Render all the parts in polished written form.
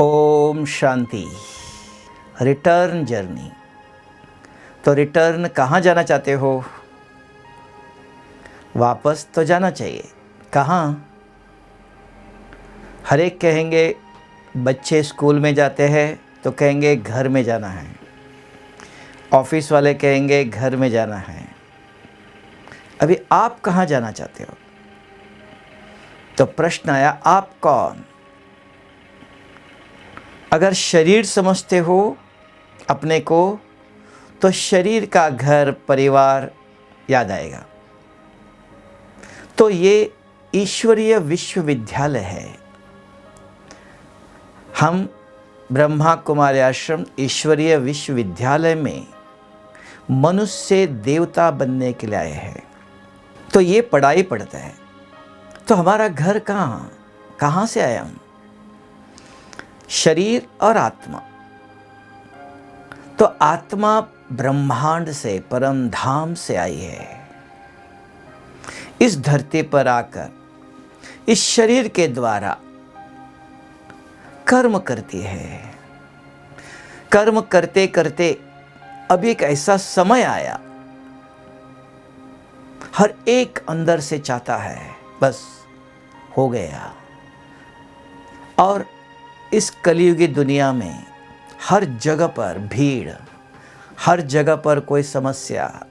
ओम शांति। Return journey. तो return कहाँ जाना चाहते हो? वापस तो जाना चाहिए। कहाँ? हर एक कहेंगे, बच्चे स्कूल में जाते हैं तो कहेंगे घर में जाना है, ऑफिस वाले कहेंगे घर में जाना है। अभी आप कहाँ जाना चाहते हो? तो प्रश्न आया, आप कौन? अगर शरीर समझते हो अपने को तो शरीर का घर परिवार याद आएगा। तो ये ईश्वरीय विश्वविद्यालय है। हम ब्रह्मा कुमारी आश्रम ईश्वरीय विश्वविद्यालय में मनुष्य से देवता बनने के लिए आए हैं। तो ये पढ़ाई पढ़ते हैं। तो हमारा घर कहाँ से आए हम? शरीर और आत्मा। तो आत्मा ब्रह्मांड से, परम धाम से आई है। इस धरती पर आकर इस शरीर के द्वारा कर्म करती है। कर्म करते करते अब एक ऐसा समय आया, हर एक अंदर से चाहता है बस हो गया। और इस कलियुगी दुनिया में हर जगह पर भीड़, हर जगह पर कोई समस्या,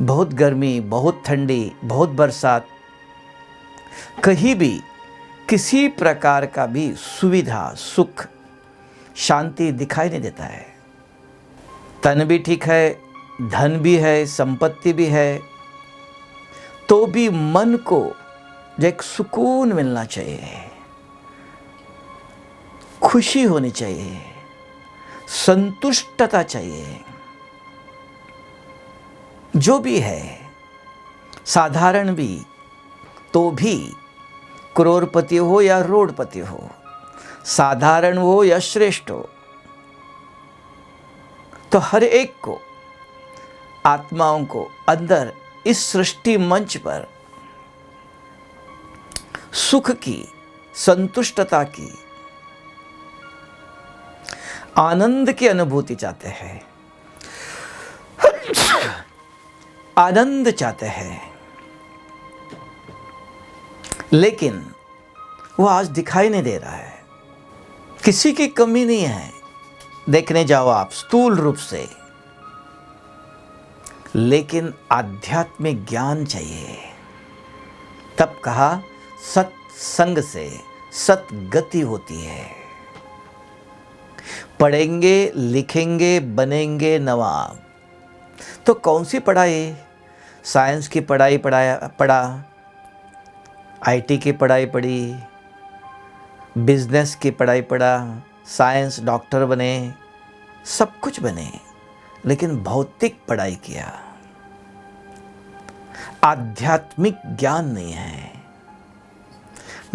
बहुत गर्मी, बहुत ठंडी, बहुत बरसात, कहीं भी किसी प्रकार का भी सुविधा, सुख, शांति दिखाई नहीं देता है। तन भी ठीक है, धन भी है, संपत्ति भी है, तो भी मन को जो एक सुकून मिलना चाहिए, खुशी होनी चाहिए, संतुष्टता चाहिए। जो भी है, साधारण भी, तो भी करोड़पति हो या रोडपति हो, साधारण हो या श्रेष्ठ हो, तो हर एक को, आत्माओं को अंदर इस सृष्टि मंच पर सुख की, संतुष्टता की, आनंद की अनुभूति चाहते हैं, आनंद चाहते हैं। लेकिन वो आज दिखाई नहीं दे रहा है। किसी की कमी नहीं है, देखने जाओ आप स्थूल रूप से, लेकिन आध्यात्मिक ज्ञान चाहिए। तब कहा सत्संग से सतगति होती है। पढ़ेंगे, लिखेंगे, बनेंगे नवाब। तो कौन सी पढ़ाई? साइंस की पढ़ाई पढ़ा, आईटी की पढ़ाई पढ़ी, बिजनेस की पढ़ाई पढ़ा, साइंस डॉक्टर बने, सब कुछ बने, लेकिन भौतिक पढ़ाई किया, आध्यात्मिक ज्ञान नहीं है।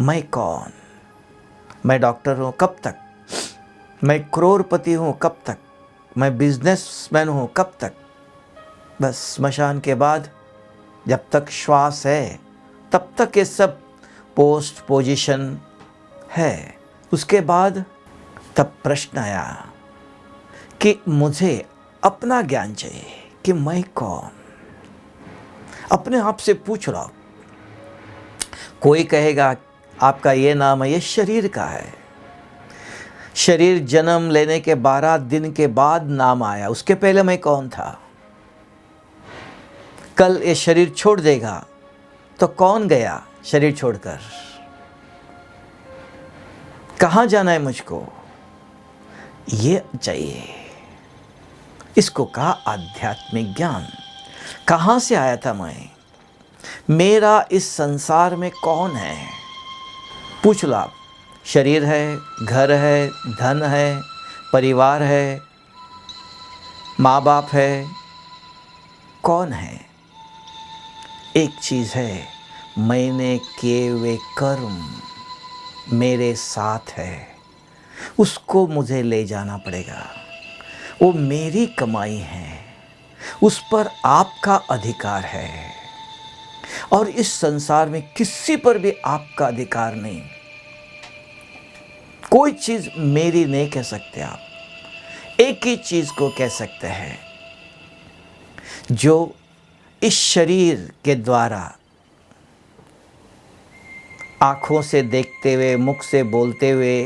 मैं कौन? मैं डॉक्टर हूं, कब तक? मैं करोड़पति हूं, कब तक? मैं बिजनेसमैन हूं, कब तक? बस स्मशान के बाद जब तक श्वास है तब तक ये सब पोस्ट पोजीशन है। उसके बाद तब प्रश्न आया कि मुझे अपना ज्ञान चाहिए कि मैं कौन। अपने आप से पूछ रहा। कोई कहेगा आपका ये नाम है, ये शरीर का है। शरीर जन्म लेने के 12 दिन के बाद नाम आया, उसके पहले मैं कौन था? कल ये शरीर छोड़ देगा तो कौन गया शरीर छोड़कर? कहाँ जाना है मुझको? ये चाहिए। इसको कहा आध्यात्मिक ज्ञान। कहाँ से आया था मैं? मेरा इस संसार में कौन है? पूछ लो आप। शरीर है, घर है, धन है, परिवार है, माँ बाप है, कौन है? एक चीज़ है, मैंने किए हुए कर्म मेरे साथ है, उसको मुझे ले जाना पड़ेगा। वो मेरी कमाई है, उस पर आपका अधिकार है। और इस संसार में किसी पर भी आपका अधिकार नहीं। कोई चीज मेरी नहीं कह सकते आप। एक ही चीज को कह सकते हैं, जो इस शरीर के द्वारा आंखों से देखते हुए, मुख से बोलते हुए,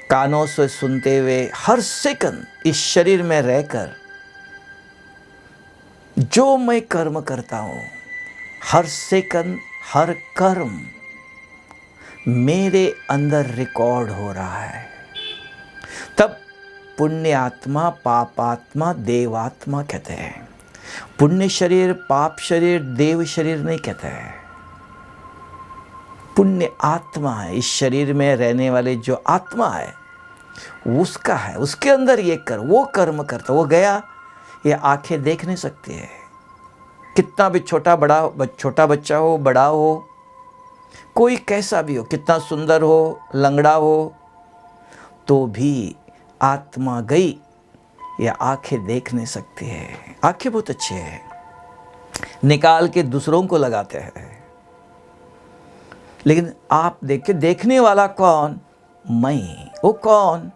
कानों से सुनते हुए, हर सेकंड इस शरीर में रहकर जो मैं कर्म करता हूं, हर सेकंड हर कर्म मेरे अंदर रिकॉर्ड हो रहा है। तब पुण्य आत्मा, पाप आत्मा, देवात्मा कहते हैं। पुण्य शरीर, पाप शरीर, देव शरीर नहीं कहते हैं। पुण्य आत्मा है, इस शरीर में रहने वाले जो आत्मा है उसका है, उसके अंदर ये वो कर्म करता। वो गया, ये आंखें देख नहीं सकती है। कितना भी छोटा बच्चा हो, बड़ा हो, कोई कैसा भी हो, कितना सुंदर हो, लंगड़ा हो, तो भी आत्मा गई, ये आंखें देख नहीं सकती है। आंखें बहुत अच्छी है, निकाल के दूसरों को लगाते हैं, लेकिन आप देखने वाला कौन? मैं। वो कौन?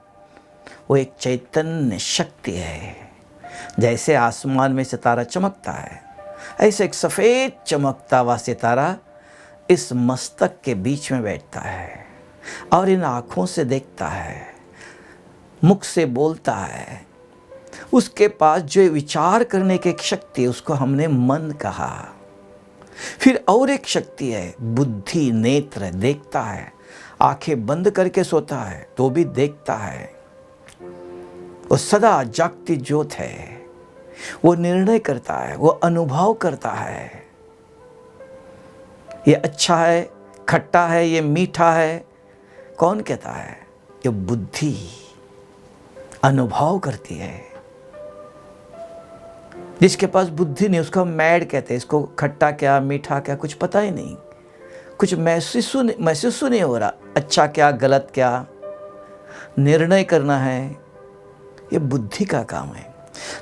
वो एक चैतन्य शक्ति है। जैसे आसमान में सितारा चमकता है, ऐसे एक सफेद चमकता हुआ सितारा इस मस्तक के बीच में बैठता है और इन आँखों से देखता है, मुख से बोलता है। उसके पास जो विचार करने की एक शक्ति है, उसको हमने मन कहा। फिर और एक शक्ति है बुद्धि, नेत्र, देखता है। आंखें बंद करके सोता है तो भी देखता है। वो सदा जागती ज्योत है। वो निर्णय करता है, वो अनुभव करता है। ये अच्छा है, खट्टा है, ये मीठा है, कौन कहता है? ये बुद्धि अनुभव करती है। जिसके पास बुद्धि नहीं, उसको मैड कहते हैं। इसको खट्टा क्या, मीठा क्या, कुछ पता ही नहीं, कुछ महसूस नहीं हो रहा, अच्छा क्या, गलत क्या। निर्णय करना है, ये बुद्धि का काम है।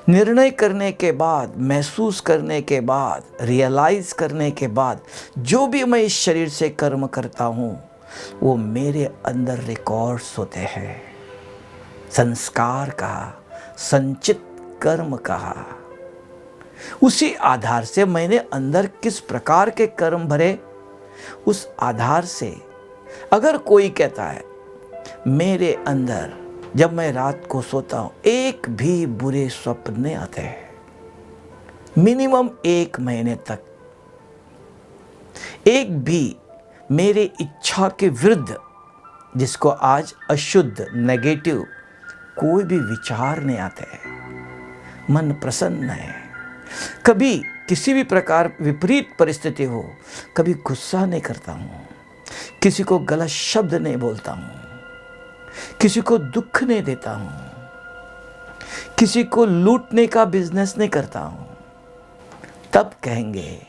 निर्णय करने के बाद, महसूस करने के बाद, रियलाइज करने के बाद, जो भी मैं इस शरीर से कर्म करता हूँ वो मेरे अंदर रिकॉर्ड्स होते हैं। संस्कार कहा, संचित कर्म कहा। उसी आधार से मैंने अंदर किस प्रकार के कर्म भरे, उस आधार से अगर कोई कहता है मेरे अंदर जब मैं रात को सोता हूं एक भी बुरे स्वप्न नहीं आते हैं, मिनिमम 1 महीने तक एक भी मेरे इच्छा के विरुद्ध, जिसको आज अशुद्ध, नेगेटिव कोई भी विचार नहीं आते हैं, मन प्रसन्न है। कभी किसी भी प्रकार विपरीत परिस्थिति हो, कभी गुस्सा नहीं करता हूँ, किसी को गलत शब्द नहीं बोलता हूँ, किसी को दुख नहीं देता हूँ, किसी को लूटने का बिजनेस नहीं करता हूँ, तब कहेंगे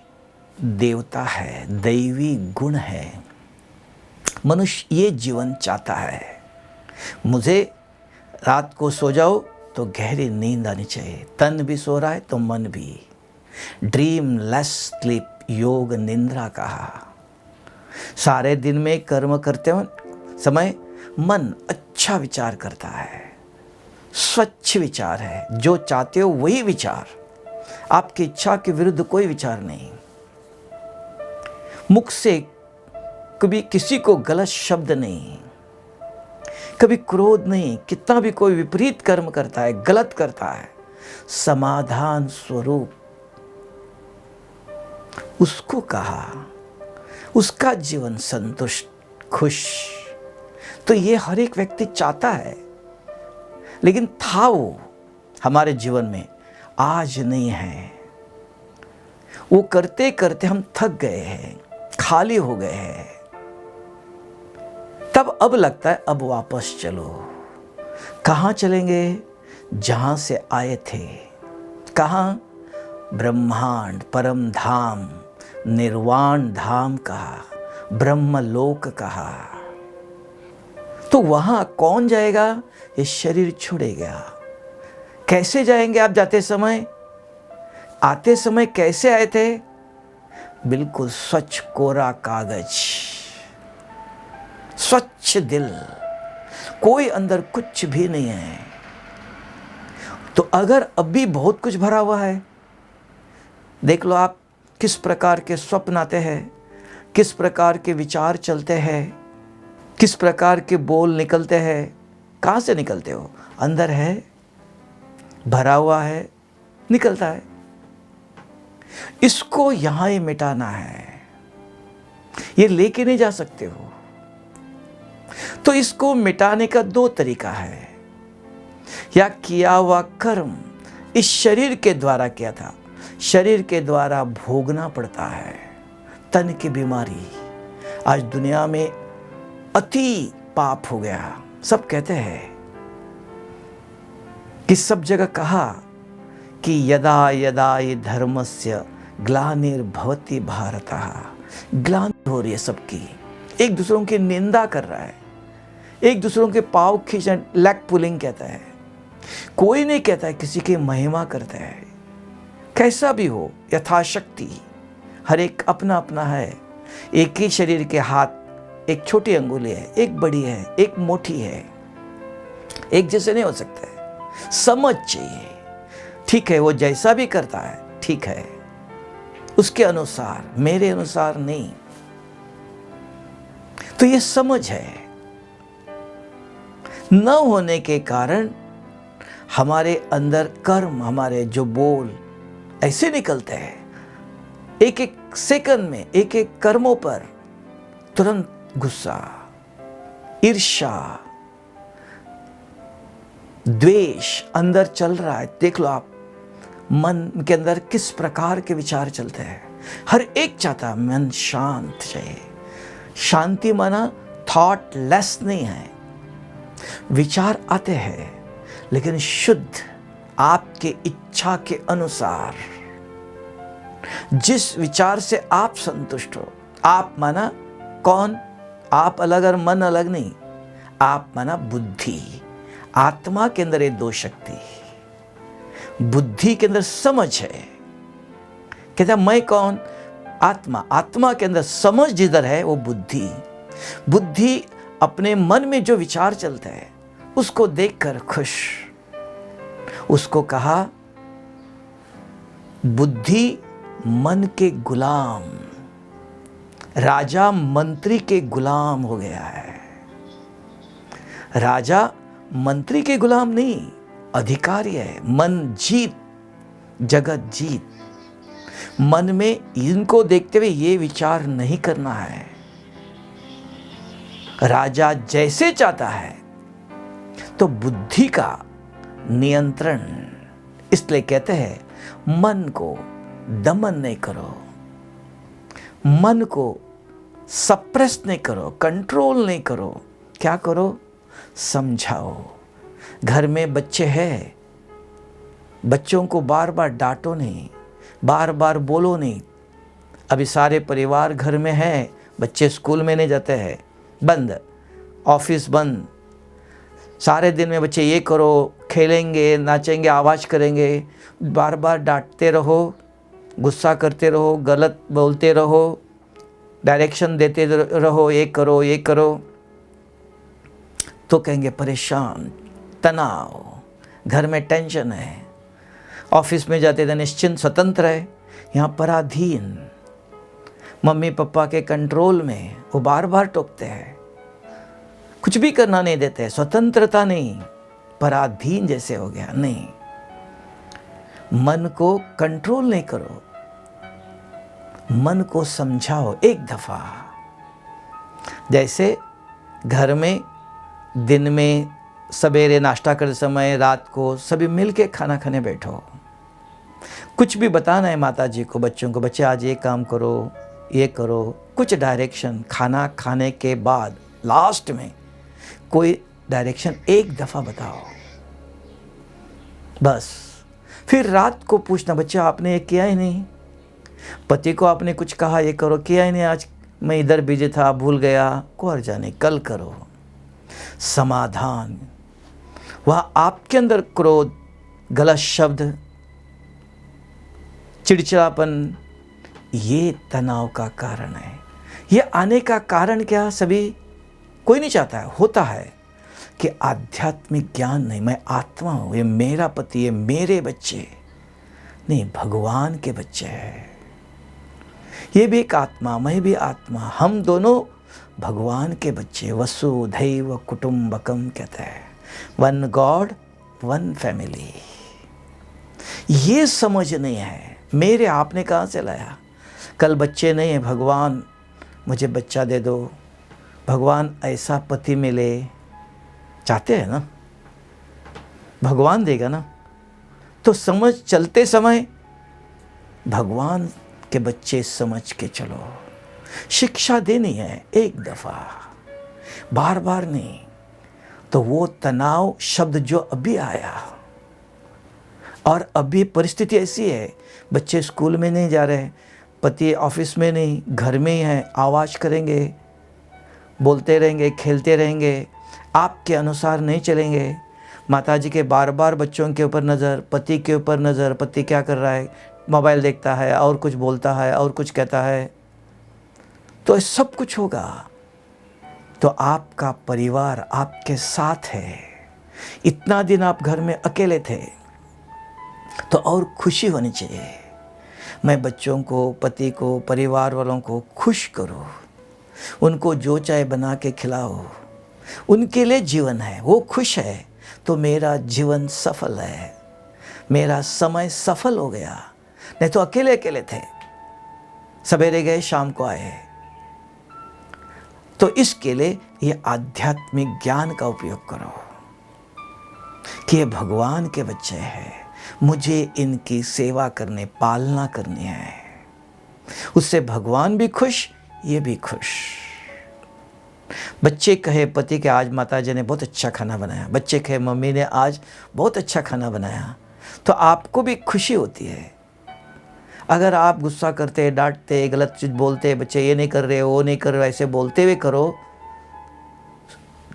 देवता है, दैवी गुण है। मनुष्य ये जीवन चाहता है। मुझे रात को सो जाओ तो गहरी नींद आनी चाहिए, तन भी सो रहा है तो मन भी। ड्रीम लेस स्लीप, योग निंद्रा कहा। सारे दिन में कर्म करते हो समय मन अच्छा विचार करता है, स्वच्छ विचार है, जो चाहते हो वही विचार, आपकी इच्छा के विरुद्ध कोई विचार नहीं। मुख से कभी किसी को गलत शब्द नहीं, कभी क्रोध नहीं। कितना भी कोई विपरीत कर्म करता है, गलत करता है, समाधान स्वरूप उसको कहा, उसका जीवन संतुष्ट, खुश। तो ये हर एक व्यक्ति चाहता है, लेकिन था वो हमारे जीवन में, आज नहीं है। वो करते करते हम थक गए हैं, खाली हो गए हैं। तब अब लगता है अब वापस चलो। कहाँ चलेंगे? जहाँ से आए थे। कहाँ? ब्रह्मांड, परम धाम, निर्वाण धाम कहा, ब्रह्मलोक कहा। तो वहाँ कौन जाएगा? ये शरीर छोड़ेगा। कैसे जाएंगे आप जाते समय? आते समय कैसे आए थे? बिल्कुल स्वच्छ कोरा कागज, स्वच्छ दिल, कोई अंदर कुछ भी नहीं है। तो अगर अभी बहुत कुछ भरा हुआ है, देख लो आप किस प्रकार के स्वप्न आते हैं, किस प्रकार के विचार चलते हैं, किस प्रकार के बोल निकलते हैं। कहाँ से निकलते हो? अंदर है, भरा हुआ है, निकलता है। इसको यहां ही मिटाना है, ये लेके नहीं जा सकते हो। तो इसको मिटाने का दो तरीका है। या किया हुआ कर्म इस शरीर के द्वारा किया था, शरीर के द्वारा भोगना पड़ता है। तन की बीमारी आज दुनिया में अति पाप हो गया। सब कहते हैं कि सब जगह कहा कि यदा यदा ये धर्मस्य ग्लानिर्भवति भारतः। ग्लानि हो रही है सबकी, एक दूसरों की निंदा कर रहा है, एक दूसरों के पाव खींचना, लेग पुलिंग कहता है। कोई नहीं कहता है किसी की महिमा करता है। कैसा भी हो, यथाशक्ति, हर एक अपना अपना है। एक ही शरीर के हाथ, एक छोटी अंगुली है, एक बड़ी है, एक मोटी है, एक जैसे नहीं हो सकता है। समझ चाहिए। ठीक है, वो जैसा भी करता है ठीक है, उसके अनुसार, मेरे अनुसार नहीं। तो ये समझ है न होने के कारण हमारे अंदर कर्म, हमारे जो बोल ऐसे निकलते हैं। एक एक सेकंड में, एक एक कर्मों पर तुरंत गुस्सा, ईर्ष्या, द्वेष अंदर चल रहा है। देख लो आप मन के अंदर किस प्रकार के विचार चलते हैं। हर एक चाहता मन शांत रहे। शांति माना थॉटलेस नहीं है। विचार आते हैं लेकिन शुद्ध, आपके इच्छा के अनुसार, जिस विचार से आप संतुष्ट हो। आप माना कौन? आप अलग और मन अलग नहीं। आप माना बुद्धि। आत्मा के अंदर ये दो शक्ति, बुद्धि के अंदर समझ है। कहता मैं कौन? आत्मा। आत्मा के अंदर समझ जिधर है वो बुद्धि। बुद्धि अपने मन में जो विचार चलता है उसको देखकर खुश। उसको कहा बुद्धि मन के गुलाम, राजा मंत्री के गुलाम हो गया है। राजा मंत्री के गुलाम नहीं, अधिकारी है। मन जीत, जगत जीत। मन में इनको देखते हुए ये विचार नहीं करना है। राजा जैसे चाहता है तो बुद्धि का नियंत्रण। इसलिए कहते हैं मन को दमन नहीं करो, मन को सप्रेस नहीं करो, कंट्रोल नहीं करो। क्या करो? समझाओ। घर में बच्चे हैं, बच्चों को बार बार डांटो नहीं, बार बार बोलो नहीं। अभी सारे परिवार घर में है, बच्चे स्कूल में नहीं जाते हैं, बंद, ऑफिस बंद, सारे दिन में बच्चे ये करो, खेलेंगे, नाचेंगे, आवाज़ करेंगे। बार बार डांटते रहो, गुस्सा करते रहो, गलत बोलते रहो, डायरेक्शन देते रहो, ये करो ये करो, तो कहेंगे परेशान, तनाव, घर में टेंशन है। ऑफिस में जाते थे निश्चिंत स्वतंत्र है, यहाँ पराधीन, मम्मी पापा के कंट्रोल में। वो बार बार टोकते हैं, कुछ भी करना नहीं देते। स्वतंत्रता नहीं, पराधीन जैसे हो गया। नहीं, मन को कंट्रोल नहीं करो, मन को समझाओ एक दफा। जैसे घर में दिन में सवेरे नाश्ता करते समय, रात को सभी मिलके खाना खाने बैठो। कुछ भी बताना है माता जी को, बच्चों को, बच्चे आज ये काम करो, ये करो, कुछ डायरेक्शन। खाना खाने के बाद लास्ट में कोई डायरेक्शन एक दफ़ा बताओ बस। फिर रात को पूछना, बच्चा आपने ये किया ही नहीं, पति को आपने कुछ कहा ये करो, किया ही नहीं, आज मैं इधर बिजी था, भूल गया, कोई जाने, कल करो। समाधान। वह आपके अंदर क्रोध, गलत शब्द, चिड़चिड़ापन, ये तनाव का कारण है। ये आने का कारण क्या? सभी कोई नहीं चाहता है, होता है कि आध्यात्मिक ज्ञान नहीं, मैं आत्मा हूँ, ये मेरा पति, ये मेरे बच्चे नहीं, भगवान के बच्चे हैं। ये भी एक आत्मा, मैं भी आत्मा, हम दोनों भगवान के बच्चे। वसुधैव कुटुंबकम कहते हैं, वन गॉड वन फैमिली। ये समझ नहीं है। मेरे आपने कहाँ से लाया? कल बच्चे नहीं है, भगवान मुझे बच्चा दे दो, भगवान ऐसा पति मिले, चाहते हैं ना, भगवान देगा ना। तो समझ, चलते समय भगवान के बच्चे समझ के चलो। शिक्षा देनी है एक दफ़ा, बार बार नहीं। तो वो तनाव शब्द जो अभी आया, और अभी परिस्थिति ऐसी है, बच्चे स्कूल में नहीं जा रहे, पति ऑफिस में नहीं, घर में ही हैं, आवाज़ करेंगे, बोलते रहेंगे, खेलते रहेंगे, आपके अनुसार नहीं चलेंगे। माताजी के बार बार बच्चों के ऊपर नज़र, पति के ऊपर नज़र, पति क्या कर रहा है, मोबाइल देखता है और कुछ बोलता है और कुछ कहता है, तो सब कुछ होगा। तो आपका परिवार आपके साथ है। इतना दिन आप घर में अकेले थे, तो और खुशी होनी चाहिए। मैं बच्चों को, पति को, परिवार वालों को खुश करूं, उनको जो चाहे बना के खिलाओ, उनके लिए जीवन है, वो खुश है तो मेरा जीवन सफल है, मेरा समय सफल हो गया। नहीं तो अकेले अकेले थे, सवेरे गए शाम को आए। तो इसके लिए ये आध्यात्मिक ज्ञान का उपयोग करो कि ये भगवान के बच्चे हैं, मुझे इनकी सेवा करने, पालना करनी है। उससे भगवान भी खुश, ये भी खुश। बच्चे कहे पति के, आज माता जी ने बहुत अच्छा खाना बनाया, बच्चे कहे मम्मी ने आज बहुत अच्छा खाना बनाया, तो आपको भी खुशी होती है। अगर आप गुस्सा करते, डांटते, गलत चीज़ बोलते, बच्चे ये नहीं कर रहे, वो नहीं कर रहे, ऐसे बोलते हुए करो,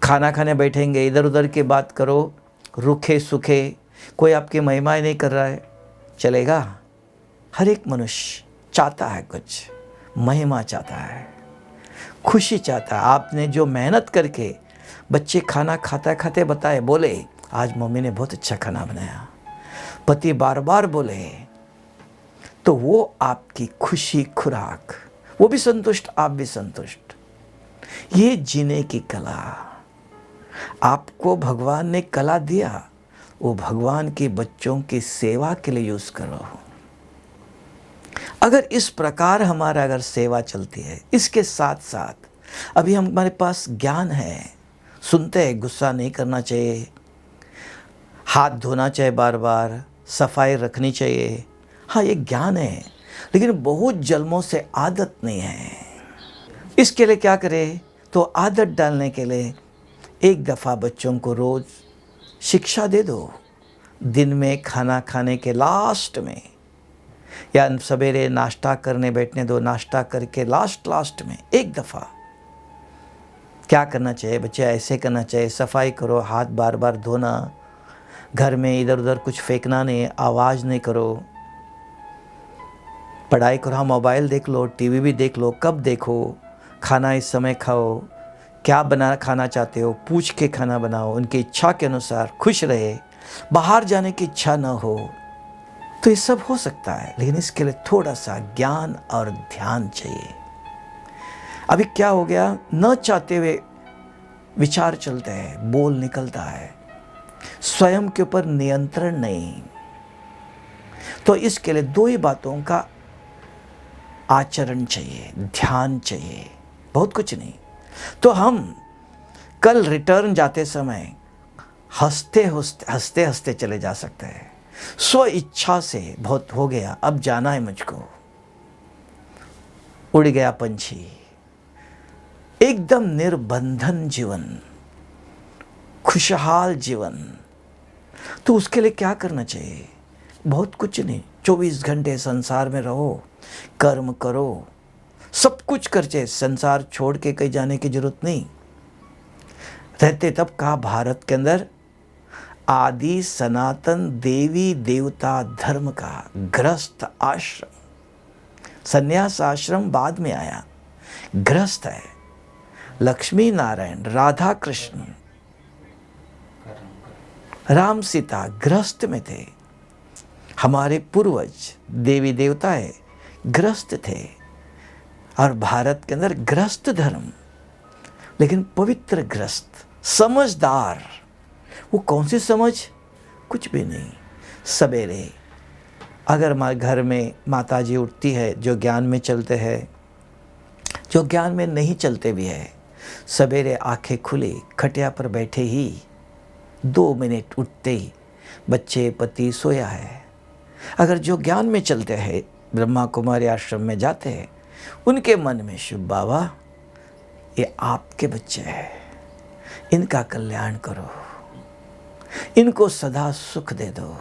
खाना खाने बैठेंगे इधर उधर की बात करो, रूखे सूखे, कोई आपकी महिमा नहीं कर रहा है, चलेगा? हर एक मनुष्य चाहता है, कुछ महिमा चाहता है, खुशी चाहता है। आपने जो मेहनत करके बच्चे खाना खाते खाते बताए, बोले आज मम्मी ने बहुत अच्छा खाना बनाया, पति बार बार बोले, तो वो आपकी खुशी खुराक, वो भी संतुष्ट, आप भी संतुष्ट। ये जीने की कला आपको भगवान ने कला दिया, वो भगवान के बच्चों की सेवा के लिए यूज़ करो। अगर इस प्रकार हमारा अगर सेवा चलती है, इसके साथ साथ अभी हमारे पास ज्ञान है, सुनते हैं, गुस्सा नहीं करना चाहिए, हाथ धोना चाहिए, बार बार सफाई रखनी चाहिए, हाँ ये ज्ञान है, लेकिन बहुत जन्मों से आदत नहीं है। इसके लिए क्या करें? तो आदत डालने के लिए एक दफ़ा बच्चों को रोज़ शिक्षा दे दो। दिन में खाना खाने के लास्ट में, या सवेरे नाश्ता करने बैठने दो, नाश्ता करके लास्ट में एक दफ़ा क्या करना चाहिए, बच्चे ऐसे करना चाहिए, सफाई करो, हाथ बार बार धोना, घर में इधर उधर कुछ फेंकना नहीं, आवाज़ नहीं करो, पढ़ाई करो, हाँ मोबाइल देख लो, टीवी भी देख लो, कब देखो, खाना इस समय खाओ, क्या बना खाना चाहते हो पूछ के खाना बनाओ, उनकी इच्छा के अनुसार खुश रहे, बाहर जाने की इच्छा न हो, तो ये सब हो सकता है, लेकिन इसके लिए थोड़ा सा ज्ञान और ध्यान चाहिए। अभी क्या हो गया, न चाहते हुए विचार चलते हैं, बोल निकलता है, स्वयं के ऊपर नियंत्रण नहीं। तो इसके लिए दो ही बातों का आचरण चाहिए, ध्यान चाहिए, बहुत कुछ नहीं। तो हम कल रिटर्न जाते समय हंसते हंसते चले जा सकते हैं, स्व इच्छा से बहुत हो गया, अब जाना है मुझको, उड़ गया पंछी, एकदम निर्बंधन जीवन, खुशहाल जीवन। तो उसके लिए क्या करना चाहिए? बहुत कुछ नहीं, 24 घंटे संसार में रहो, कर्म करो, सब कुछ कर चाहिए, संसार छोड़ के कहीं जाने की जरूरत नहीं। रहते तब कहा भारत के अंदर आदि सनातन देवी देवता धर्म का गृहस्थ आश्रम, संन्यास आश्रम बाद में आया, गृहस्थ है, लक्ष्मी नारायण, राधा कृष्ण, राम सीता गृहस्थ में थे। हमारे पूर्वज देवी देवताएं गृहस्थ थे, और भारत के अंदर गृहस्थ धर्म, लेकिन पवित्र गृहस्थ, समझदार। वो कौन सी समझ? कुछ भी नहीं। सवेरे अगर घर में माता जी उठती है, जो ज्ञान में चलते हैं, जो ज्ञान में नहीं चलते भी है, सवेरे आंखें खुली, खटिया पर बैठे ही 2 मिनट उठते ही बच्चे पति सोया है। अगर जो ज्ञान में चलते हैं, ब्रह्मा कुमारी आश्रम में जाते हैं, उनके मन में शिव बाबा ये आपके बच्चे हैं, इनका कल्याण करो, इनको सदा सुख दे दो,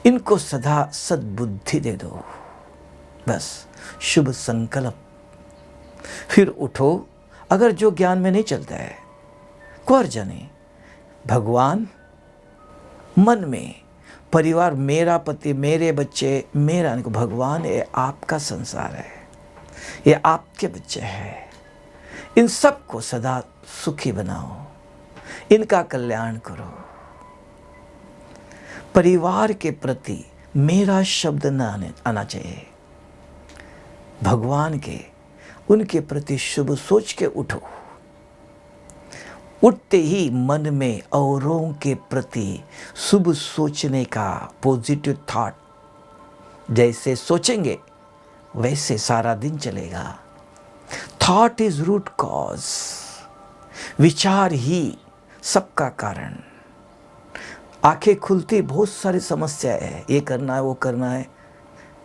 इनको सदा सद्बुद्धि दे दो, बस शुभ संकल्प। फिर उठो। अगर जो ज्ञान में नहीं चलता है, कौर जाने, भगवान मन में, परिवार, मेरा पति, मेरे बच्चे, मेरा, भगवान ये आपका संसार है, ये आपके बच्चे हैं, इन सबको सदा सुखी बनाओ, इनका कल्याण करो। परिवार के प्रति मेरा शब्द न आना चाहिए। भगवान के, उनके प्रति शुभ सोच के उठो। उठते ही मन में औरों के प्रति शुभ सोचने का पॉजिटिव थॉट, जैसे सोचेंगे वैसे सारा दिन चलेगा। थॉट इज रूट कॉज, विचार ही सबका कारण। आंखें खुलती बहुत सारी समस्या है, ये करना है, वो करना है,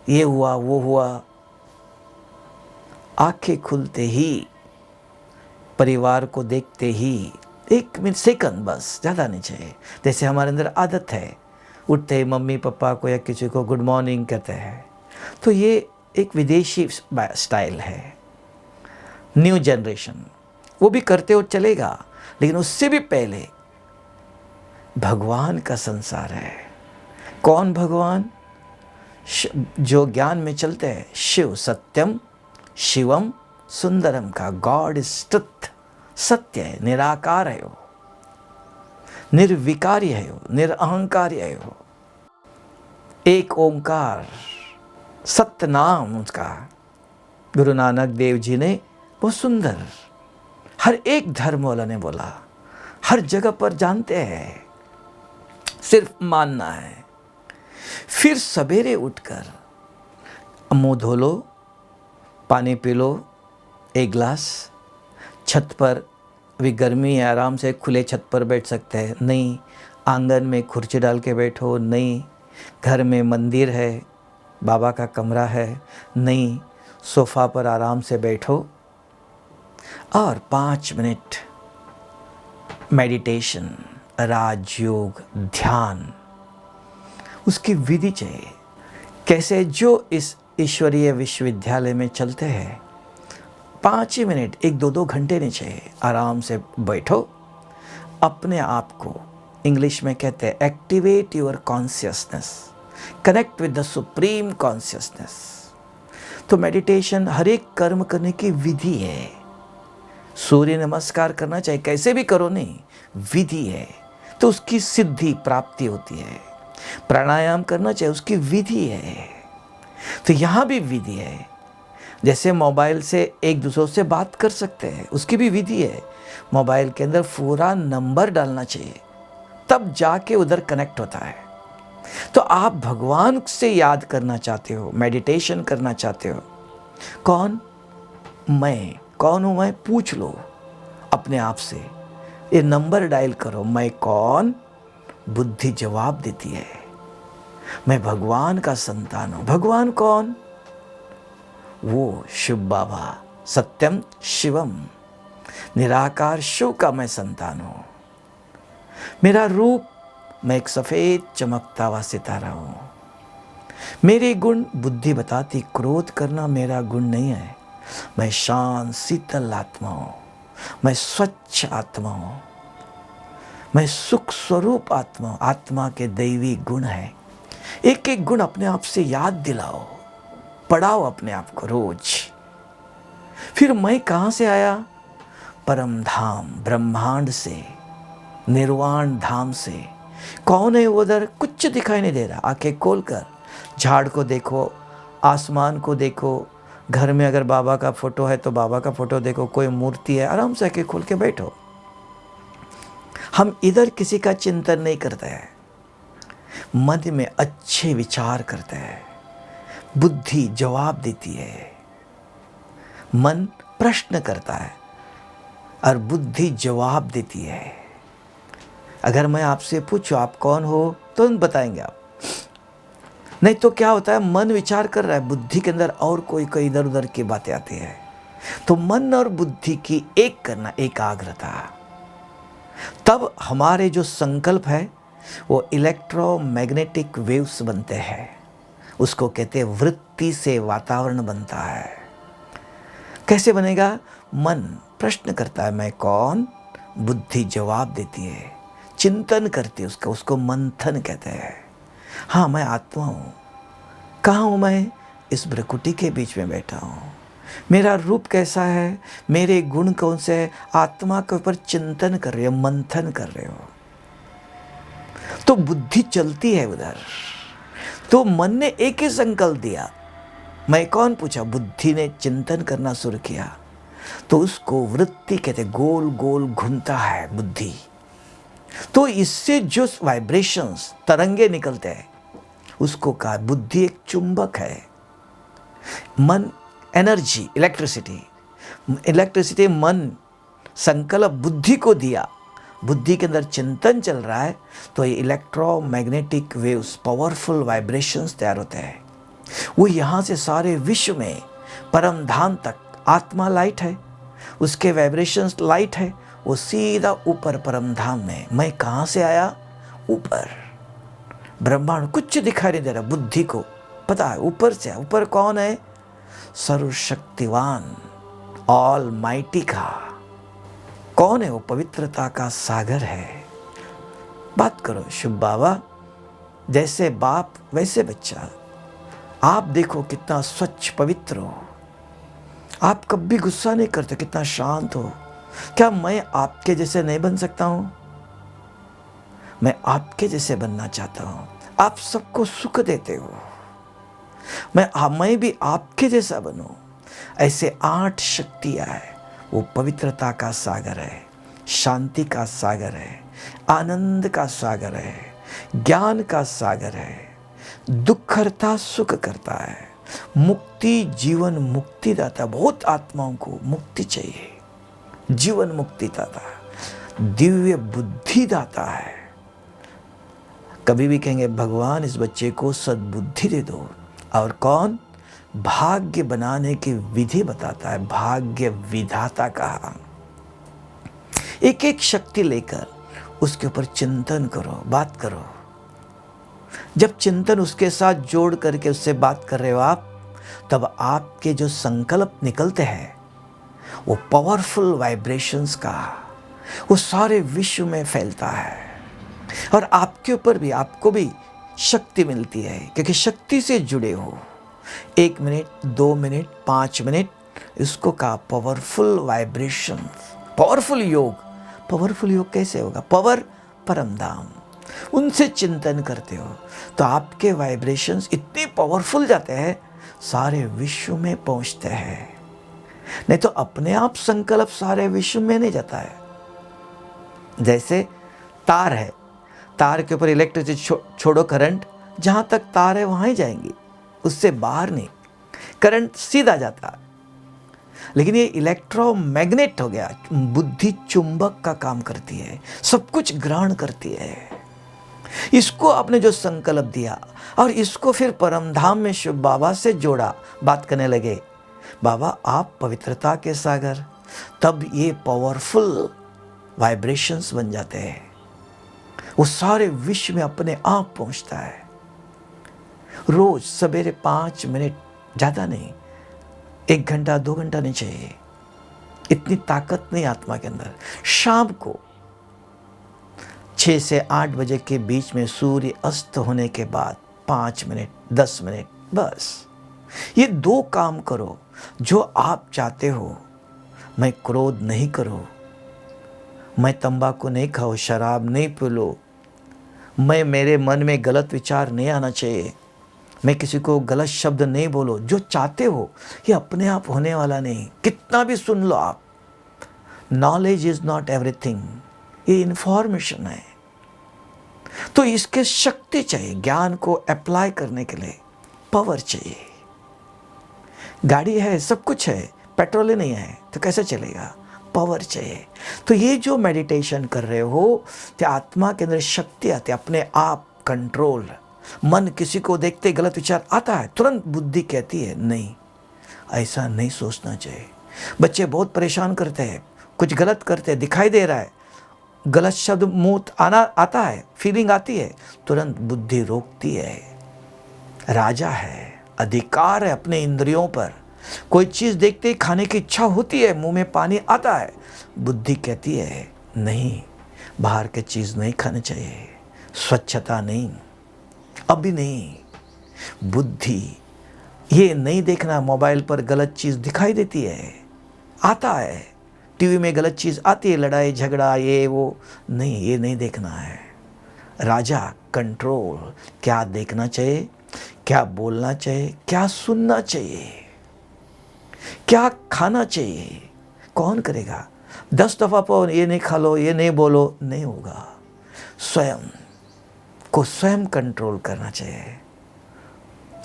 ये हुआ, वो हुआ। आंखें खुलते ही, परिवार को देखते ही 1 मिनट, सेकंड, बस ज़्यादा नहीं चाहिए। जैसे हमारे अंदर आदत है, उठते ही मम्मी पापा को या किसी को गुड मॉर्निंग कहते हैं, तो ये एक विदेशी स्टाइल है, न्यू जनरेशन, वो भी करते हो चलेगा, लेकिन उससे भी पहले भगवान का संसार है। कौन भगवान? जो ज्ञान में चलते हैं, शिव, सत्यम शिवम सुंदरम का गॉड इज ट्रुथ, सत्य है, निराकार है, वो निर्विकारी है, वो निरअहंकारी है, वो एक ओंकार, सत्य नाम उसका। गुरु नानक देव जी ने बहुत सुंदर, हर एक धर्म वाला ने बोला, हर जगह पर जानते हैं, सिर्फ मानना है। फिर सवेरे उठकर मुंह धो लो, पानी पी लो 1 गिलास। छत पर, अभी गर्मी है, आराम से खुले छत पर बैठ सकते हैं, नहीं आंगन में कुर्सी डाल के बैठो, नहीं घर में मंदिर है, बाबा का कमरा है, नहीं सोफ़ा पर आराम से बैठो और 5 मिनट मेडिटेशन, राजयोग, ध्यान, उसकी विधि चाहिए। कैसे? जो इस ईश्वरीय विश्वविद्यालय में चलते हैं, 5 ही मिनट, 1-2 घंटे नहीं चाहिए, आराम से बैठो, अपने आप को, इंग्लिश में कहते हैं activate your consciousness, connect with the supreme consciousness. तो मेडिटेशन हर एक कर्म करने की विधि है। सूर्य नमस्कार करना चाहिए, कैसे भी करो, नहीं, विधि है, तो उसकी सिद्धि प्राप्ति होती है। प्राणायाम करना चाहिए, उसकी विधि है। तो यहाँ भी विधि है। जैसे मोबाइल से एक दूसरों से बात कर सकते हैं, उसकी भी विधि है। मोबाइल के अंदर पूरा नंबर डालना चाहिए, तब जाके उधर कनेक्ट होता है। तो आप भगवान से याद करना चाहते हो, मेडिटेशन करना चाहते हो, कौन? मैं कौन हूँ? मैं पूछ लो अपने आप से, ये नंबर डायल करो, मैं कौन? बुद्धि जवाब देती है, मैं भगवान का संतान हूँ। भगवान कौन? वो शिव बाबा, सत्यम शिवम, निराकार शिव का मैं संतान हूँ। मेरा रूप, मैं एक सफ़ेद चमकता हुआ सितारा हूँ। मेरे गुण, बुद्धि बताती, क्रोध करना मेरा गुण नहीं है। मैं शांत शीतल आत्मा हूँ, मैं स्वच्छ आत्मा हूँ, मैं सुख स्वरूप आत्मा हूँ। आत्मा के दैवी गुण है। एक एक गुण अपने आप से याद दिलाओ, पढ़ाओ अपने आप को रोज। फिर मैं कहाँ से आया? परम धाम, ब्रह्मांड से, निर्वाण धाम से। कौन है उधर? कुछ दिखाई नहीं दे रहा। आंखें खोलकर झाड़ को देखो, आसमान को देखो, घर में अगर बाबा का फोटो है तो बाबा का फोटो देखो, कोई मूर्ति है, आराम से आंखें खोल के बैठो। हम इधर किसी का चिंतन नहीं करते हैं, मन में अच्छे विचार करते हैं। बुद्धि जवाब देती है, मन प्रश्न करता है और बुद्धि जवाब देती है। अगर मैं आपसे पूछूं आप कौन हो, तो बताएंगे आप। नहीं तो क्या होता है, मन विचार कर रहा है, बुद्धि के अंदर और कोई इधर उधर की बातें आती है। तो मन और बुद्धि की एक करना, एकाग्रता, तब हमारे जो संकल्प है वो इलेक्ट्रोमैग्नेटिक वेव्स बनते हैं। उसको कहते हैं वृत्ति से वातावरण बनता है। कैसे बनेगा? मन प्रश्न करता है, मैं कौन? बुद्धि जवाब देती है, चिंतन करती है, उसको मंथन कहते हैं। हाँ, मैं आत्मा हूँ। कहाँ हूँ मैं? इस भ्रकुटी के बीच में बैठा हूँ। मेरा रूप कैसा है, मेरे गुण कौन से है, आत्मा के ऊपर चिंतन कर रहे हो, मंथन कर रहे हो। तो बुद्धि चलती है उधर। तो मन ने एक ही संकल्प दिया, मैं कौन पूछा, बुद्धि ने चिंतन करना शुरू किया। तो उसको वृत्ति कहते, गोल गोल घूमता है बुद्धि। तो इससे जो वाइब्रेशंस, तरंगे निकलते हैं, उसको कहा बुद्धि एक चुंबक है। मन एनर्जी, इलेक्ट्रिसिटी मन संकल्प बुद्धि को दिया, बुद्धि के अंदर चिंतन चल रहा है, तो ये इलेक्ट्रोमैग्नेटिक वेव्स, पावरफुल वाइब्रेशंस तैयार होते हैं। वो यहाँ से सारे विश्व में परम धाम तक, आत्मा लाइट है, उसके वाइब्रेशंस लाइट है, वो सीधा ऊपर परम धाम में। मैं कहाँ से आया? ऊपर। ब्रह्मांड कुछ दिखाई नहीं दे रहा, बुद्धि को पता है ऊपर से है। ऊपर कौन है? सर्वशक्तिवान, ऑल माइटी का। कौन है वो? पवित्रता का सागर है। बात करो शिव बाबा, जैसे बाप वैसे बच्चा। आप देखो कितना स्वच्छ पवित्र हो, आप कभी गुस्सा नहीं करते, कितना शांत हो। क्या मैं आपके जैसे नहीं बन सकता हूं? मैं आपके जैसे बनना चाहता हूं। आप सबको सुख देते हो, मैं भी आपके जैसा बनूं। ऐसे 8 शक्तियां है। वो पवित्रता का सागर है, शांति का सागर है, आनंद का सागर है, ज्ञान का सागर है, दुख करता सुख करता है, मुक्ति जीवन मुक्ति दाता। बहुत आत्माओं को मुक्ति चाहिए, जीवन मुक्ति दाता, दिव्य बुद्धि दाता है। कभी भी कहेंगे भगवान इस बच्चे को सद्बुद्धि दे दो। और कौन? भाग्य बनाने की विधि बताता है, भाग्य विधाता का। एक एक शक्ति लेकर उसके ऊपर चिंतन करो, बात करो। जब चिंतन उसके साथ जोड़ करके उससे बात कर रहे हो आप, तब आपके जो संकल्प निकलते हैं वो पावरफुल वाइब्रेशंस का, वो सारे विश्व में फैलता है। और आपके ऊपर भी, आपको भी शक्ति मिलती है, क्योंकि शक्ति से जुड़े हो। 1 मिनट, 2 मिनट, 5 मिनट, इसको कहा पावरफुल वाइब्रेशन, पावरफुल योग। पावरफुल योग कैसे होगा? पावर परम धाम, उनसे चिंतन करते हो तो आपके वाइब्रेशंस इतने पावरफुल जाते हैं, सारे विश्व में पहुंचते हैं। नहीं तो अपने आप संकल्प सारे विश्व में नहीं जाता है। जैसे तार है, तार के ऊपर इलेक्ट्रिसिटी छोड़ो, करंट जहां तक तार है वहां ही जाएंगी, उससे बाहर नहीं। करंट सीधा जाता है। लेकिन ये इलेक्ट्रोमैग्नेट हो गया, बुद्धि चुंबक का काम करती है, सब कुछ ग्रहण करती है। इसको आपने जो संकल्प दिया और इसको फिर परमधाम में शिव बाबा से जोड़ा, बात करने लगे, बाबा आप पवित्रता के सागर, तब ये पावरफुल वाइब्रेशंस बन जाते हैं। वो सारे विश्व में अपने आप पहुंचता है। रोज सवेरे 5 मिनट, ज़्यादा नहीं, 1 घंटा 2 घंटा नहीं चाहिए, इतनी ताकत नहीं आत्मा के अंदर। शाम को 6 से 8 बजे के बीच में सूर्य अस्त होने के बाद 5 मिनट 10 मिनट, बस ये 2 काम करो जो आप चाहते हो। मैं क्रोध नहीं करूं, मैं तंबाकू नहीं खाऊं, शराब नहीं पी लूं, मेरे मन में गलत विचार नहीं आना चाहिए, मैं किसी को गलत शब्द नहीं बोलो। जो चाहते हो ये अपने आप होने वाला नहीं, कितना भी सुन लो आप। नॉलेज इज नॉट एवरीथिंग, ये इंफॉर्मेशन है। तो इसके शक्ति चाहिए, ज्ञान को अप्लाई करने के लिए पावर चाहिए। गाड़ी है, सब कुछ है, पेट्रोल ही नहीं है तो कैसे चलेगा? पावर चाहिए। तो ये जो मेडिटेशन कर रहे हो, तो आत्मा के अंदर शक्ति आती है, अपने आप कंट्रोल। मन किसी को देखते गलत विचार आता है, तुरंत बुद्धि कहती है नहीं, ऐसा नहीं सोचना चाहिए। बच्चे बहुत परेशान करते हैं, कुछ गलत करते हैं, दिखाई दे रहा है, गलत शब्द मुंह आता है, फीलिंग आती है, तुरंत बुद्धि रोकती है। राजा है, अधिकार है अपने इंद्रियों पर। कोई चीज़ देखते ही खाने की इच्छा होती है, मुंह में पानी आता है, बुद्धि कहती है नहीं, बाहर के चीज़ नहीं खानी चाहिए, स्वच्छता नहीं, अभी नहीं। बुद्धि ये नहीं देखना, मोबाइल पर गलत चीज़ दिखाई देती है, आता है, टीवी में गलत चीज़ आती है, लड़ाई झगड़ा ये वो, नहीं, ये नहीं देखना है। राजा कंट्रोल, क्या देखना चाहिए, क्या बोलना चाहिए, क्या सुनना चाहिए, क्या खाना चाहिए, कौन करेगा? 10 दफ़ा पर ये नहीं खा लो, ये नहीं बोलो, नहीं होगा। स्वयं को स्वयं कंट्रोल करना चाहिए।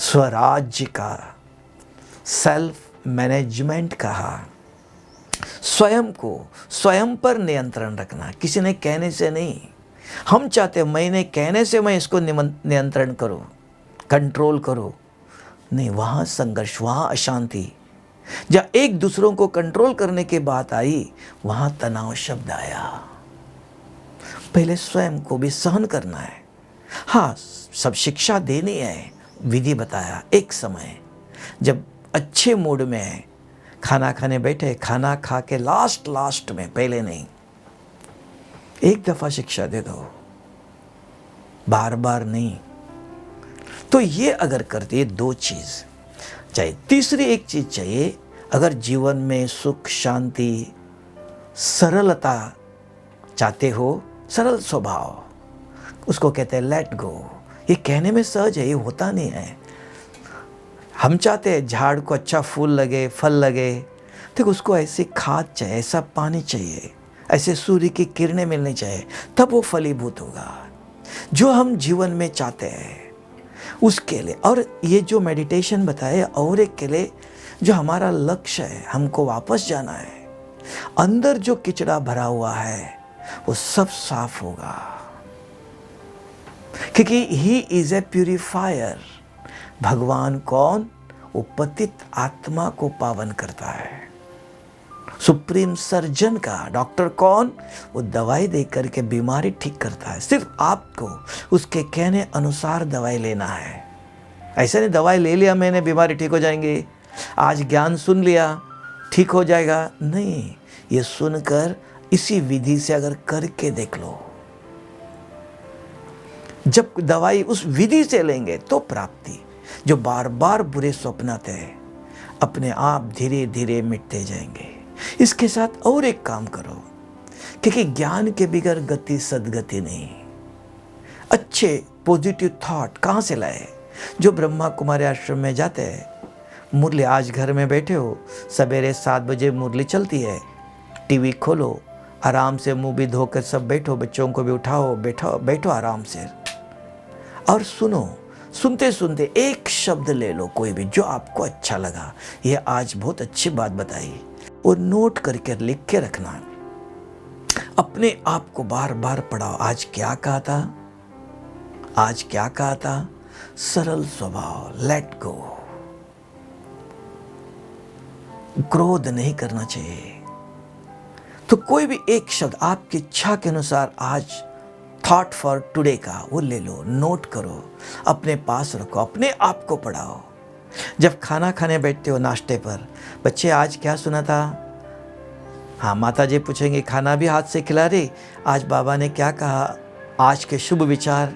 स्वराज्य का, सेल्फ मैनेजमेंट कहा, स्वयं को स्वयं पर नियंत्रण रखना, किसी ने कहने से नहीं। हम चाहते मैंने कहने से मैं इसको नियंत्रण करूं, कंट्रोल करूं, नहीं, वहाँ संघर्ष, वहाँ अशांति। जब एक दूसरों को कंट्रोल करने की बात आई, वहाँ तनाव शब्द आया। पहले स्वयं को भी सहन करना है। हाँ, सब शिक्षा देनी है, विधि बताया। एक समय जब अच्छे मूड में है, खाना खाने बैठे, खाना खा के लास्ट में, पहले नहीं, एक दफ़ा शिक्षा दे दो, बार बार नहीं। तो ये अगर करते, ये 2 चीज़ चाहिए। तीसरी एक चीज़ चाहिए, अगर जीवन में सुख, शांति, सरलता चाहते हो, सरल स्वभाव, उसको कहते हैं लेट गो। ये कहने में सहज है, ये होता नहीं है। हम चाहते हैं झाड़ को अच्छा फूल लगे, फल लगे, तो उसको ऐसी खाद चाहिए, ऐसा पानी चाहिए, ऐसे सूर्य की किरणें मिलनी चाहिए, तब वो फलीभूत होगा। जो हम जीवन में चाहते हैं उसके लिए, और ये जो मेडिटेशन बताए, और एक के लिए जो हमारा लक्ष्य है, हमको वापस जाना है, अंदर जो किचड़ा भरा हुआ है वो सब साफ होगा, क्योंकि ही इज ए प्यूरिफायर। भगवान कौन? वो पतित आत्मा को पावन करता है। सुप्रीम सर्जन का डॉक्टर कौन? वो दवाई दे करके बीमारी ठीक करता है। सिर्फ आपको उसके कहने अनुसार दवाई लेना है। ऐसा नहीं दवाई ले लिया मैंने, बीमारी ठीक हो जाएंगी, आज ज्ञान सुन लिया ठीक हो जाएगा, नहीं। ये सुनकर इसी विधि से अगर करके देख लो, जब दवाई उस विधि से लेंगे तो प्राप्ति। जो बार बार बुरे स्वप्न आते हैं, अपने आप धीरे धीरे मिटते जाएंगे। इसके साथ और एक काम करो, क्योंकि ज्ञान के बिगैर गति सदगति नहीं। अच्छे पॉजिटिव थॉट कहाँ से लाए? जो ब्रह्मा कुमारी आश्रम में जाते हैं, मुरली, आज घर में बैठे हो, सवेरे 7 बजे मुरली चलती है, टीवी खोलो, आराम से मुंह भी धोकर सब बैठो, बच्चों को भी उठाओ, बैठो आराम से और सुनो। सुनते सुनते एक शब्द ले लो, कोई भी जो आपको अच्छा लगा। ये आज बहुत अच्छी बात बताई, और नोट करके लिख के रखना। अपने आप को बार बार पढ़ाओ, आज क्या कहा था, आज क्या कहा था। सरल स्वभाव, लेट गो। क्रोध नहीं करना चाहिए। तो कोई भी एक शब्द आपकी इच्छा के अनुसार आज थॉट फॉर टुडे का वो ले लो, नोट करो, अपने पास रखो, अपने आप को पढ़ाओ। जब खाना खाने बैठते हो नाश्ते पर, बच्चे आज क्या सुना था? हाँ, माता जी पूछेंगे, खाना भी हाथ से खिला रही, आज बाबा ने क्या कहा? आज के शुभ विचार।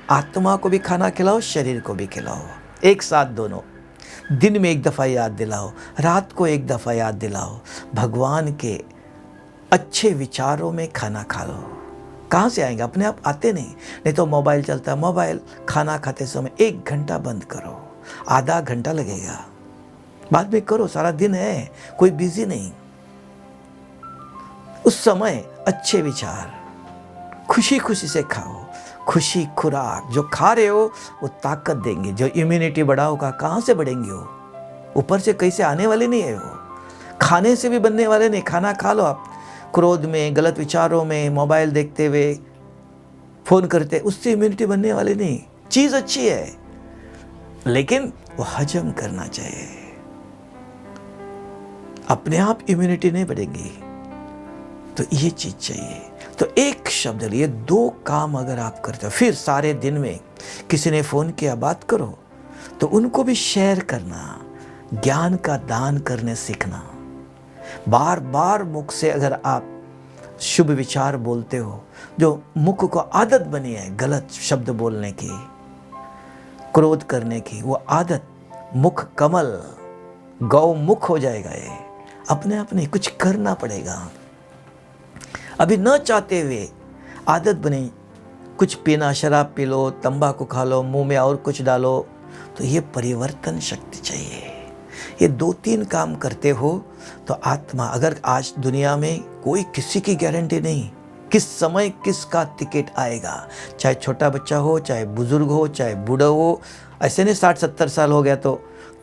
आत्मा को भी खाना खिलाओ, शरीर को भी खिलाओ, एक साथ दोनों। दिन में एक दफ़ा याद दिलाओ, रात को एक दफ़ा याद दिलाओ। भगवान के अच्छे विचारों में खाना खा लो। कहाँ से आएंगे? अपने आप आते नहीं तो मोबाइल चलता है, मोबाइल खाना खाते समय 1 घंटा बंद करो, आधा घंटा लगेगा, बाद में करो, सारा दिन है, कोई बिजी नहीं। उस समय अच्छे विचार खुशी खुशी से खाओ। खुशी खुराक जो खा रहे हो वो ताकत देंगे, जो इम्यूनिटी बढ़ाओगा। कहाँ से बढ़ेंगे वो? ऊपर से कैसे आने वाले नहीं है वो, खाने से भी बनने वाले नहीं। खाना खा लो आप, क्रोध में, गलत विचारों में, मोबाइल देखते हुए, फोन करते, उससे इम्यूनिटी बनने वाली नहीं। चीज़ अच्छी है लेकिन वो हजम करना चाहिए, अपने आप इम्यूनिटी नहीं बढ़ेगी। तो ये चीज़ चाहिए। तो एक शब्द लिए 2 काम अगर आप करते हो, फिर सारे दिन में किसी ने फ़ोन किया, बात करो तो उनको भी शेयर करना, ज्ञान का दान करने सीखना। बार बार मुख से अगर आप शुभ विचार बोलते हो, जो मुख को आदत बनी है गलत शब्द बोलने की, क्रोध करने की, वो आदत मुख कमल गौमुख हो जाएगा। ये अपने आप नहीं, कुछ करना पड़ेगा। अभी न चाहते हुए आदत बनी, कुछ पीना, शराब पी लो, तंबाकू खा लो, मुंह में और कुछ डालो, तो ये परिवर्तन शक्ति चाहिए। ये 2-3 काम करते हो तो आत्मा, अगर आज दुनिया में कोई किसी की गारंटी नहीं किस समय किसका टिकट आएगा, चाहे छोटा बच्चा हो, चाहे बुजुर्ग हो, चाहे बूढ़ा हो, ऐसे नहीं 60-70 साल हो गया तो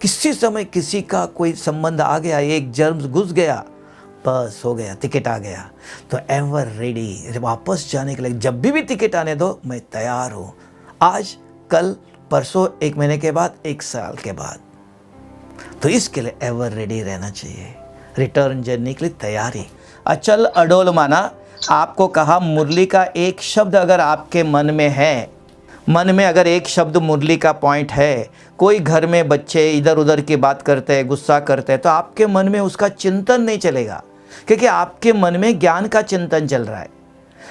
किसी समय किसी का कोई संबंध आ गया, एक जर्म घुस गया, बस हो गया, टिकट आ गया। तो एवर रेडी, वापस जाने के लिए जब भी टिकट आने दो, मैं तैयार हूँ, आज, कल, परसों, 1 महीने के बाद, 1 साल के बाद। तो इसके लिए एवर रेडी रहना चाहिए, रिटर्न जर्नी के लिए तैयारी। अचल अडोल माना, आपको कहा मुरली का एक शब्द अगर आपके मन में है, मन में अगर एक शब्द मुरली का पॉइंट है, कोई घर में बच्चे इधर उधर की बात करते हैं, गुस्सा करते हैं, तो आपके मन में उसका चिंतन नहीं चलेगा, क्योंकि आपके मन में ज्ञान का चिंतन चल रहा है।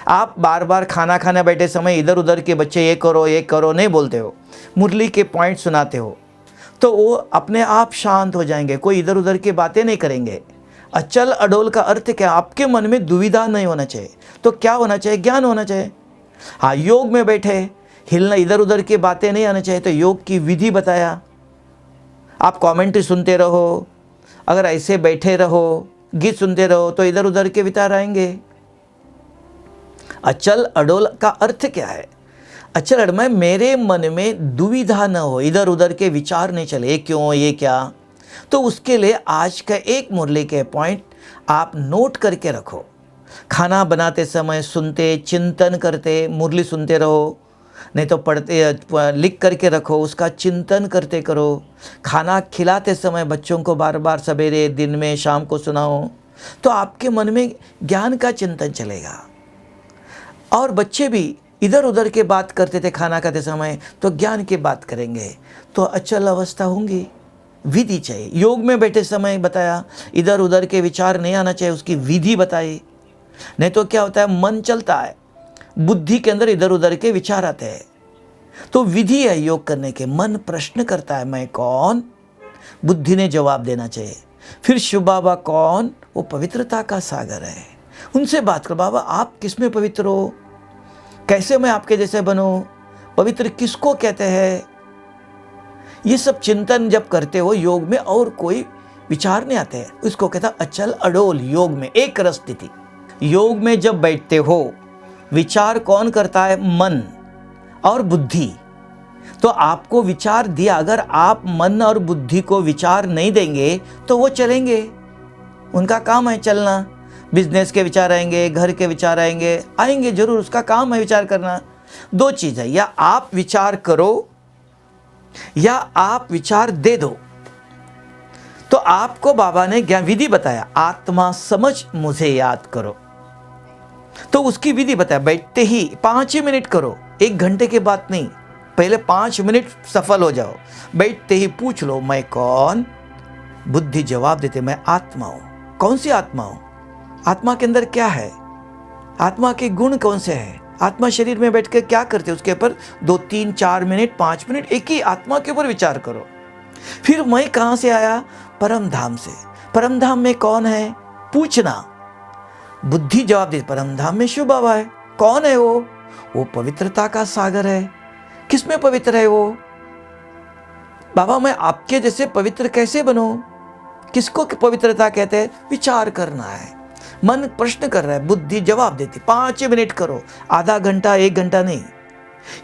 आप बार बार खाना खाने बैठे समय इधर उधर के बच्चे ये करो नहीं बोलते हो, मुरली के पॉइंट सुनाते हो, तो वो अपने आप शांत हो जाएंगे, कोई इधर उधर की बातें नहीं करेंगे। अचल अडोल का अर्थ क्या? आपके मन में दुविधा नहीं होना चाहिए। तो क्या होना चाहिए? ज्ञान होना चाहिए। हाँ, योग में बैठे, हिलना, इधर उधर की बातें नहीं आना चाहिए, तो योग की विधि बताया। आप कमेंट्री सुनते रहो, अगर ऐसे बैठे रहो, गीत सुनते रहो, तो इधर उधर के विचार आएंगे। अचल अडोल का अर्थ क्या है? अचल अडोल में मेरे मन में दुविधा न हो, इधर उधर के विचार नहीं चले, क्यों, ये क्या। तो उसके लिए आज का एक मुरली के पॉइंट आप नोट करके रखो। खाना बनाते समय, सुनते, चिंतन करते, मुरली सुनते रहो, नहीं तो पढ़ते, लिख करके रखो, उसका चिंतन करते करो। खाना खिलाते समय बच्चों को बार बार सवेरे, दिन में, शाम को सुनाओ, तो आपके मन में ज्ञान का चिंतन चलेगा। और बच्चे भी इधर उधर के बात करते थे खाना खाते समय, तो ज्ञान की बात करेंगे, तो अचल अवस्था होंगी। विधि चाहिए। योग में बैठे समय बताया, इधर उधर के विचार नहीं आना चाहिए, उसकी विधि बताई। नहीं तो क्या होता है, मन चलता है, बुद्धि के अंदर इधर उधर के विचार आते हैं। तो विधि है योग करने के। मन प्रश्न करता है, मैं कौन? बुद्धि ने जवाब देना चाहिए। फिर शिव बाबा कौन? वो पवित्रता का सागर है, उनसे बात करो, बाबा आप किस में पवित्र हो, कैसे मैं आपके जैसे बनूं, पवित्र किसको कहते हैं। ये सब चिंतन जब करते हो योग में, और कोई विचार नहीं आते हैं, उसको कहता अचल अडोल। योग में एक रस स्थिति। योग में जब बैठते हो, विचार कौन करता है? मन और बुद्धि। तो आपको विचार दिया, अगर आप मन और बुद्धि को विचार नहीं देंगे तो वो चलेंगे, उनका काम है चलना। बिजनेस के विचार आएंगे, घर के विचार आएंगे जरूर, उसका काम है विचार करना। 2 चीज है, या आप विचार करो या आप विचार दे दो। तो आपको बाबा ने ज्ञान विधि बताया, आत्मा समझ मुझे याद करो, तो उसकी विधि बताया। बैठते ही 5 ही मिनट करो, 1 घंटे की बात नहीं, पहले 5 मिनट सफल हो जाओ। बैठते ही पूछ लो, मैं कौन? बुद्धि जवाब देते, मैं आत्मा हूं। कौन सी आत्मा हूं? आत्मा के अंदर क्या है? आत्मा के गुण कौन से हैं? आत्मा शरीर में बैठ कर क्या करते, उसके ऊपर 2, 3, 4 मिनट, 5 मिनट एक ही आत्मा के ऊपर विचार करो। फिर मैं कहां से आया? परम धाम से। परम धाम में कौन है? पूछना। बुद्धि जवाब देती, परम धाम में शिव बाबा है। कौन है वो पवित्रता का सागर है। किसमें पवित्र है वो? बाबा मैं आपके जैसे पवित्र कैसे बनूं? किसको पवित्रता कहते हैं? विचार करना है। मन प्रश्न कर रहा है, बुद्धि जवाब देती। 5 मिनट करो, आधा घंटा 1 घंटा नहीं।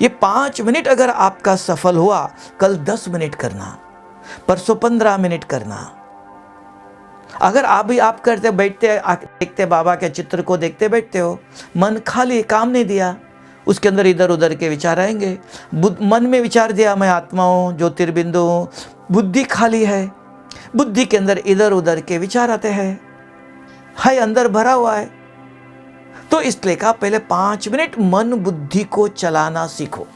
ये 5 मिनट अगर आपका सफल हुआ, कल 10 मिनट करना, परसों 15 मिनट करना। अगर आप करते बैठते देखते बाबा के चित्र को देखते बैठते हो, मन खाली, काम नहीं दिया, उसके अंदर इधर उधर के विचार आएंगे। मन में विचार दिया मैं आत्मा हूँ, ज्योतिर्बिंदु हूँ, बुद्धि खाली है, बुद्धि के अंदर इधर उधर के विचार आते हैं, अंदर भरा हुआ है। तो इसलिए कहा पहले 5 मिनट मन बुद्धि को चलाना सीखो।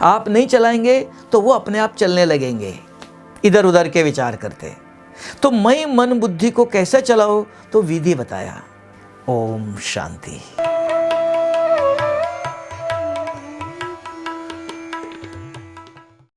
आप नहीं चलाएंगे तो वो अपने आप चलने लगेंगे, इधर उधर के विचार करते। तो मैं मन बुद्धि को कैसे चलाओ, तो विधि बताया। ओम शांति।